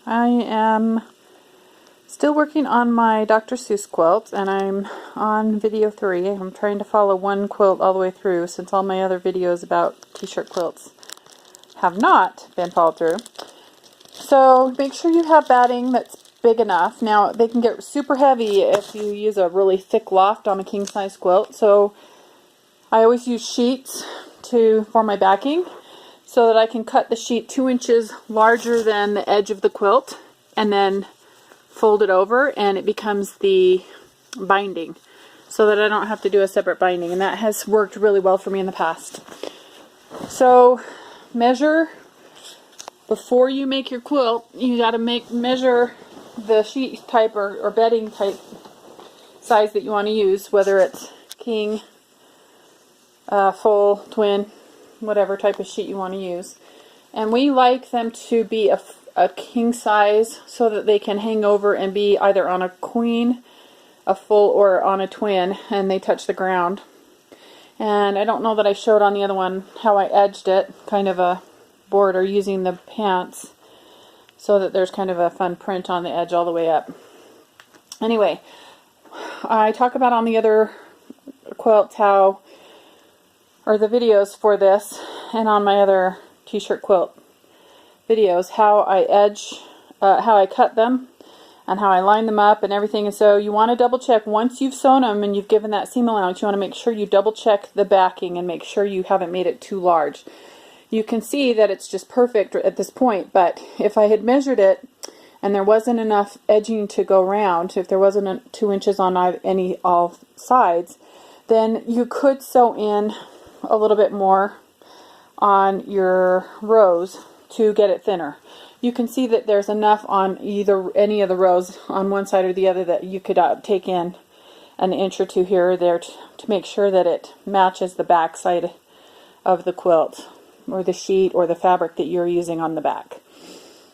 I am still working on my Dr. Seuss quilt, and I'm on video 3. I'm trying to follow one quilt all the way through since all my other videos about t-shirt quilts have not been followed through. So make sure you have batting that's big enough. Now they can get super heavy if you use a really thick loft on a king size quilt. So I always use sheets for my backing, so that I can cut the sheet 2 inches larger than the edge of the quilt and then fold it over and it becomes the binding, so that I don't have to do a separate binding, and that has worked really well for me in the past. So measure before you make your quilt. You got to measure the sheet type or bedding type size that you want to use, whether it's king, full, twin, whatever type of sheet you want to use. And we like them to be a king size so that they can hang over and be either on a queen, a full, or on a twin, and they touch the ground. And I don't know that I showed on the other one how I edged it, kind of a border using the pants, so that there's kind of a fun print on the edge all the way up. Anyway, I talk about on the other quilts or the videos for this, and on my other t-shirt quilt videos, how I cut them and how I line them up and everything. And so you want to double check once you've sewn them and you've given that seam allowance. You want to make sure you double check the backing and make sure you haven't made it too large. You can see that it's just perfect at this point, but if I had measured it and there wasn't enough edging to go around, if there wasn't 2 inches on all sides, then you could sew in a little bit more on your rows to get it thinner. You can see that there's enough on any of the rows on one side or the other that you could take in an inch or two here or there to make sure that it matches the back side of the quilt or the sheet or the fabric that you're using on the back.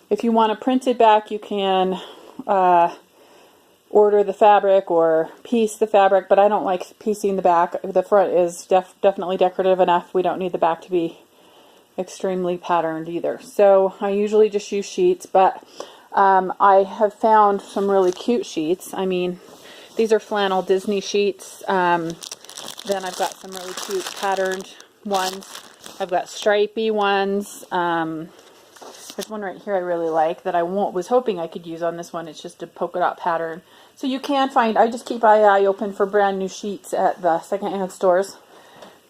If you want a printed back, you can order the fabric or piece the fabric, but I don't like piecing the back. The front is definitely decorative enough. We don't need the back to be extremely patterned either. So I usually just use sheets, but I have found some really cute sheets. I mean, these are flannel Disney sheets. Then I've got some really cute patterned ones. I've got stripy ones. There's one right here I really like that I was hoping I could use on this one. It's just a polka dot pattern. So you can find, I just keep my eye open for brand new sheets at the secondhand stores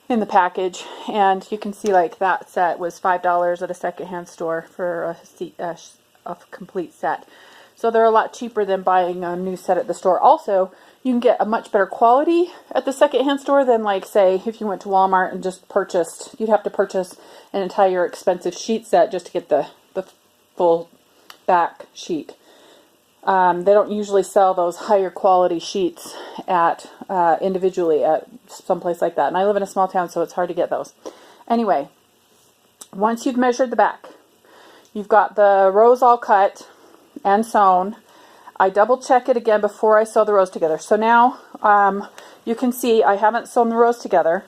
in the package. And you can see like that set was $5 at a secondhand store for a complete set. So they're a lot cheaper than buying a new set at the store. Also, you can get a much better quality at the secondhand store than, like, say, if you went to Walmart and just purchased, you'd have to purchase an entire expensive sheet set just to get the full back sheet. They don't usually sell those higher quality sheets at individually at someplace like that. And I live in a small town, so it's hard to get those. Anyway, once you've measured the back, you've got the rows all cut and sewn. I double check it again before I sew the rows together. So now you can see I haven't sewn the rows together,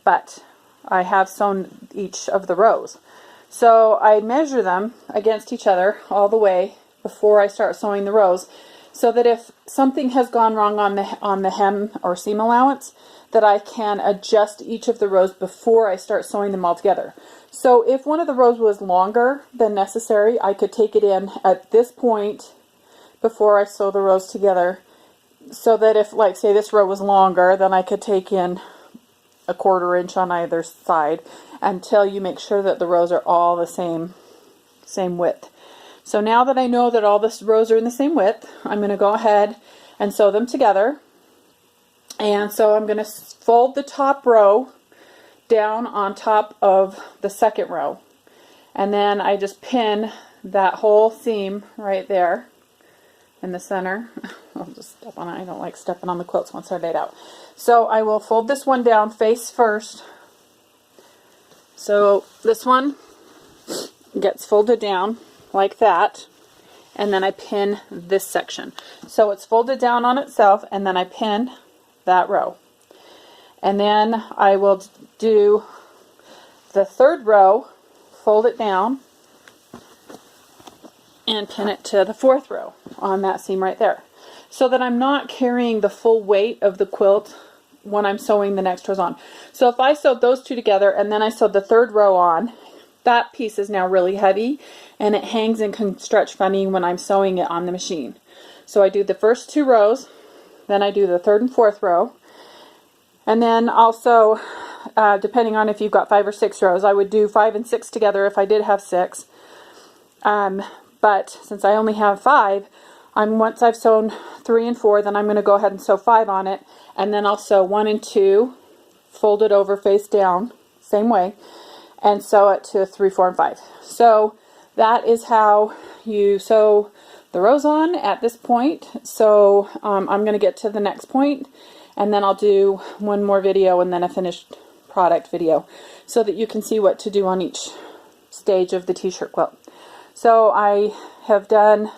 but I have sewn each of the rows. So I measure them against each other all the way before I start sewing the rows, so that if something has gone wrong on the hem or seam allowance, that I can adjust each of the rows before I start sewing them all together. So if one of the rows was longer than necessary, I could take it in at this point before I sew the rows together, so that if, like, say this row was longer, then I could take in a 1/4 inch on either side until you make sure that the rows are all the same width. So now that I know that all the rows are in the same width, I'm going to go ahead and sew them together. And so I'm going to fold the top row down on top of the second row. And then I just pin that whole seam right there in the center. I'll just step on it. I don't like stepping on the quilts once they're laid out. So I will fold this one down face first. So this one gets folded down like that, and then I pin this section. So it's folded down on itself, and then I pin that row. And then I will do the third row, fold it down, and pin it to the 4th row on that seam right there, so that I'm not carrying the full weight of the quilt when I'm sewing the next rows on. So if I sewed those two together and then I sewed the 3rd row on, that piece is now really heavy and it hangs and can stretch funny when I'm sewing it on the machine. So I do the first 2 rows, then I do the 3rd and 4th row, and then also depending on if you've got 5 or 6 rows, I would do 5 and 6 together if I did have 6. But since I only have 5, once I've sewn 3 and 4, then I'm going to go ahead and sew 5 on it, and then I'll sew 1 and 2, fold it over face down, same way, and sew it to 3, 4, and 5. So that is how you sew the rows on at this point. So I'm going to get to the next point, and then I'll do one more video and then a finished product video so that you can see what to do on each stage of the t-shirt quilt. So I have done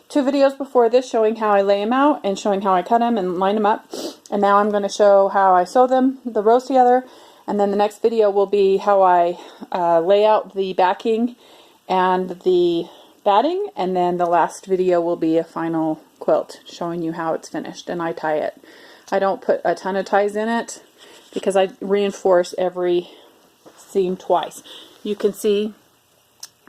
2 videos before this showing how I lay them out and showing how I cut them and line them up. And now I'm going to show how I sew them, the rows together. And then the next video will be how I lay out the backing and the batting. And then the last video will be a final quilt showing you how it's finished and I tie it. I don't put a ton of ties in it because I reinforce every seam twice. You can see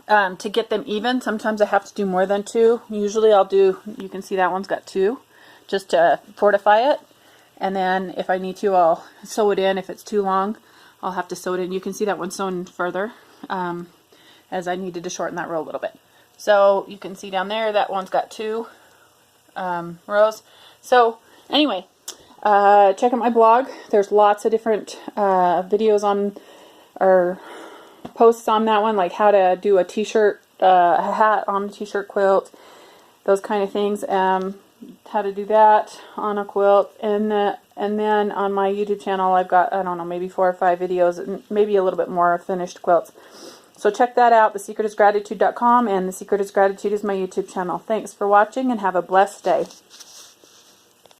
to get them even, sometimes I have to do more than 2. Usually I'll do, you can see that one's got 2 just to fortify it. And then if I need to, I'll sew it in. If it's too long, I'll have to sew it in. You can see that one's sewn further as I needed to shorten that row a little bit. So you can see down there that one's got 2 rows. So anyway, check out my blog. There's lots of different videos on, or posts on that one, like how to do a t-shirt, a hat on a t-shirt quilt, those kind of things. How to do that on a quilt, and then on my YouTube channel I've got, I don't know, maybe 4 or 5 videos, and maybe a little bit more finished quilts. So check that out, thesecretisgratitude.com, and The Secret is Gratitude is my YouTube channel. Thanks for watching and have a blessed day.